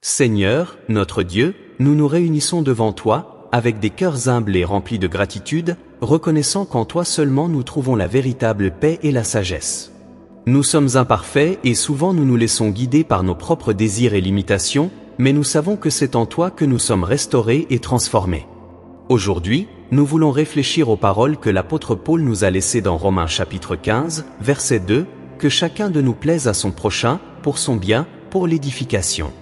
Seigneur, notre Dieu, nous nous réunissons devant toi, avec des cœurs humbles et remplis de gratitude, reconnaissant qu'en toi seulement nous trouvons la véritable paix et la sagesse. Nous sommes imparfaits et souvent nous nous laissons guider par nos propres désirs et limitations, mais nous savons que c'est en toi que nous sommes restaurés et transformés. Aujourd'hui, nous voulons réfléchir aux paroles que l'apôtre Paul nous a laissées dans Romains chapitre 15, verset 2, que chacun de nous plaise à son prochain, pour son bien, pour l'édification.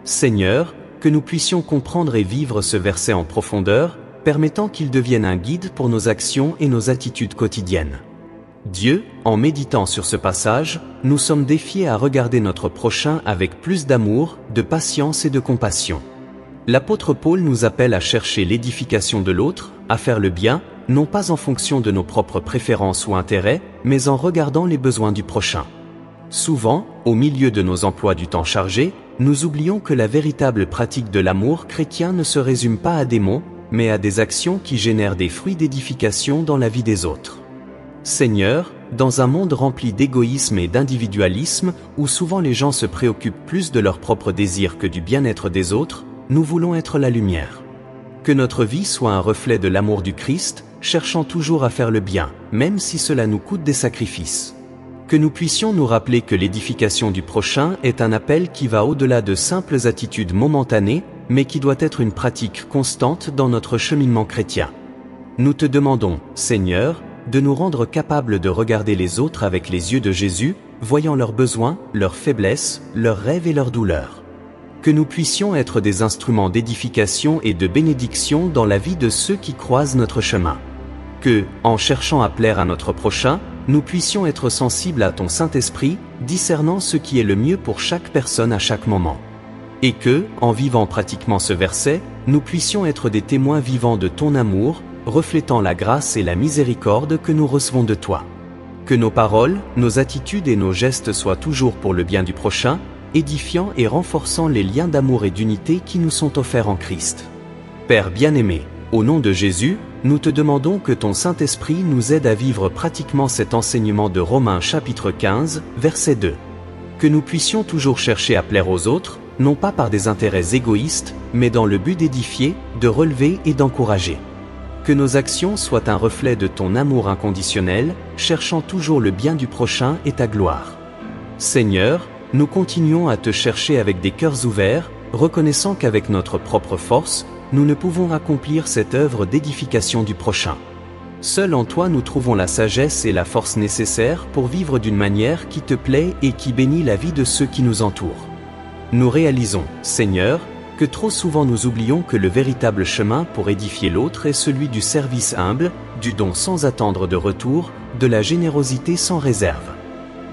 Seigneur, que nous puissions comprendre et vivre ce verset en profondeur, permettant qu'il devienne un guide pour nos actions et nos attitudes quotidiennes. Dieu, en méditant sur ce passage, nous sommes défiés à regarder notre prochain avec plus d'amour, de patience et de compassion. L'apôtre Paul nous appelle à chercher l'édification de l'autre, à faire le bien, non pas en fonction de nos propres préférences ou intérêts, mais en regardant les besoins du prochain. Souvent, au milieu de nos emplois du temps chargés, nous oublions que la véritable pratique de l'amour chrétien ne se résume pas à des mots, mais à des actions qui génèrent des fruits d'édification dans la vie des autres. Seigneur, dans un monde rempli d'égoïsme et d'individualisme, où souvent les gens se préoccupent plus de leurs propres désirs que du bien-être des autres, nous voulons être la lumière. Que notre vie soit un reflet de l'amour du Christ, cherchant toujours à faire le bien, même si cela nous coûte des sacrifices. Que nous puissions nous rappeler que l'édification du prochain est un appel qui va au-delà de simples attitudes momentanées, mais qui doit être une pratique constante dans notre cheminement chrétien. Nous te demandons, Seigneur, de nous rendre capables de regarder les autres avec les yeux de Jésus, voyant leurs besoins, leurs faiblesses, leurs rêves et leurs douleurs. Que nous puissions être des instruments d'édification et de bénédiction dans la vie de ceux qui croisent notre chemin. Que, en cherchant à plaire à notre prochain, nous puissions être sensibles à ton Saint-Esprit, discernant ce qui est le mieux pour chaque personne à chaque moment. Et que, en vivant pratiquement ce verset, nous puissions être des témoins vivants de ton amour, reflétant la grâce et la miséricorde que nous recevons de toi. Que nos paroles, nos attitudes et nos gestes soient toujours pour le bien du prochain, édifiant et renforçant les liens d'amour et d'unité qui nous sont offerts en Christ. Père bien-aimé, au nom de Jésus, nous te demandons que ton Saint-Esprit nous aide à vivre pratiquement cet enseignement de Romains chapitre 15, verset 2. Que nous puissions toujours chercher à plaire aux autres, non pas par des intérêts égoïstes, mais dans le but d'édifier, de relever et d'encourager. Que nos actions soient un reflet de ton amour inconditionnel, cherchant toujours le bien du prochain et ta gloire. Seigneur, nous continuons à te chercher avec des cœurs ouverts, reconnaissant qu'avec notre propre force, nous ne pouvons accomplir cette œuvre d'édification du prochain. Seul en toi nous trouvons la sagesse et la force nécessaires pour vivre d'une manière qui te plaît et qui bénit la vie de ceux qui nous entourent. Nous réalisons, Seigneur, que trop souvent nous oublions que le véritable chemin pour édifier l'autre est celui du service humble, du don sans attendre de retour, de la générosité sans réserve.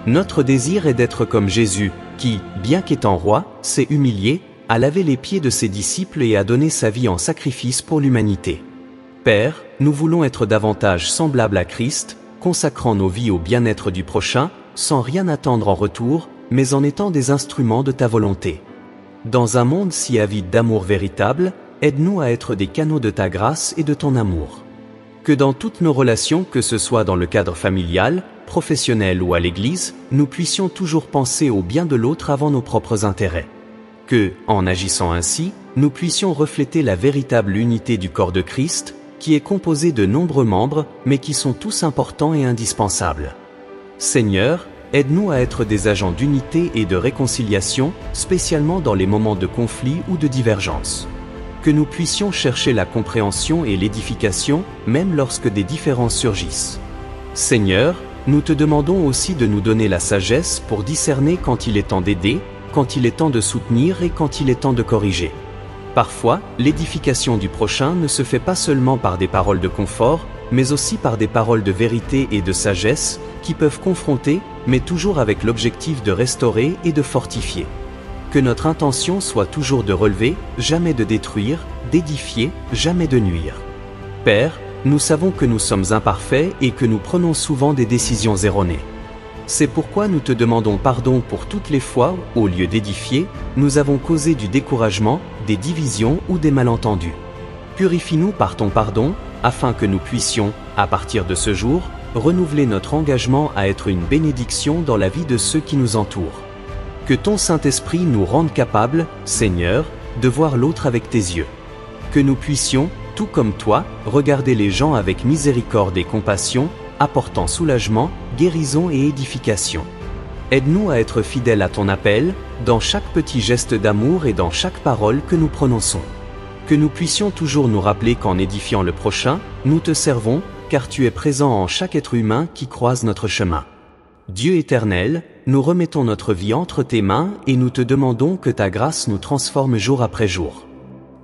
Notre désir est d'être comme Jésus, qui, bien qu'étant roi, s'est humilié, a lavé les pieds de ses disciples et a donné sa vie en sacrifice pour l'humanité. Père, nous voulons être davantage semblables à Christ, consacrant nos vies au bien-être du prochain, sans rien attendre en retour, mais en étant des instruments de ta volonté. Dans un monde si avide d'amour véritable, aide-nous à être des canaux de ta grâce et de ton amour. Que dans toutes nos relations, que ce soit dans le cadre familial, professionnel ou à l'Église, nous puissions toujours penser au bien de l'autre avant nos propres intérêts. Que, en agissant ainsi, nous puissions refléter la véritable unité du corps de Christ, qui est composé de nombreux membres, mais qui sont tous importants et indispensables. Seigneur, aide-nous à être des agents d'unité et de réconciliation, spécialement dans les moments de conflit ou de divergence. Que nous puissions chercher la compréhension et l'édification, même lorsque des différences surgissent. Seigneur, nous te demandons aussi de nous donner la sagesse pour discerner quand il est temps d'aider, quand il est temps de soutenir et quand il est temps de corriger. Parfois, l'édification du prochain ne se fait pas seulement par des paroles de confort, mais aussi par des paroles de vérité et de sagesse, qui peuvent confronter, mais toujours avec l'objectif de restaurer et de fortifier. Que notre intention soit toujours de relever, jamais de détruire, d'édifier, jamais de nuire. Père, nous savons que nous sommes imparfaits et que nous prenons souvent des décisions erronées. C'est pourquoi nous te demandons pardon pour toutes les fois où, au lieu d'édifier, nous avons causé du découragement, des divisions ou des malentendus. Purifie-nous par ton pardon, afin que nous puissions, à partir de ce jour, renouveler notre engagement à être une bénédiction dans la vie de ceux qui nous entourent. Que ton Saint-Esprit nous rende capables, Seigneur, de voir l'autre avec tes yeux. Que nous puissions, tout comme toi, regarder les gens avec miséricorde et compassion, apportant soulagement, guérison et édification. Aide-nous à être fidèles à ton appel, dans chaque petit geste d'amour et dans chaque parole que nous prononçons. Que nous puissions toujours nous rappeler qu'en édifiant le prochain, nous te servons, car tu es présent en chaque être humain qui croise notre chemin. Dieu éternel, nous remettons notre vie entre tes mains et nous te demandons que ta grâce nous transforme jour après jour.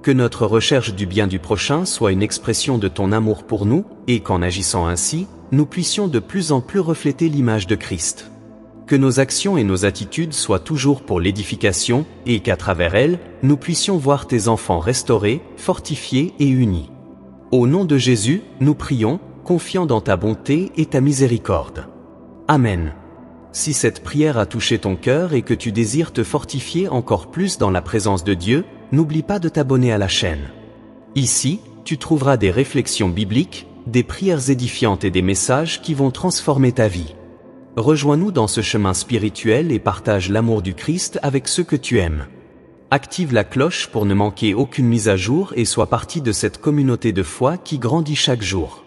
Que notre recherche du bien du prochain soit une expression de ton amour pour nous, et qu'en agissant ainsi, nous puissions de plus en plus refléter l'image de Christ. Que nos actions et nos attitudes soient toujours pour l'édification, et qu'à travers elles, nous puissions voir tes enfants restaurés, fortifiés et unis. Au nom de Jésus, nous prions, confiant dans ta bonté et ta miséricorde. Amen. Si cette prière a touché ton cœur et que tu désires te fortifier encore plus dans la présence de Dieu, n'oublie pas de t'abonner à la chaîne. Ici, tu trouveras des réflexions bibliques, des prières édifiantes et des messages qui vont transformer ta vie. Rejoins-nous dans ce chemin spirituel et partage l'amour du Christ avec ceux que tu aimes. Active la cloche pour ne manquer aucune mise à jour et sois partie de cette communauté de foi qui grandit chaque jour.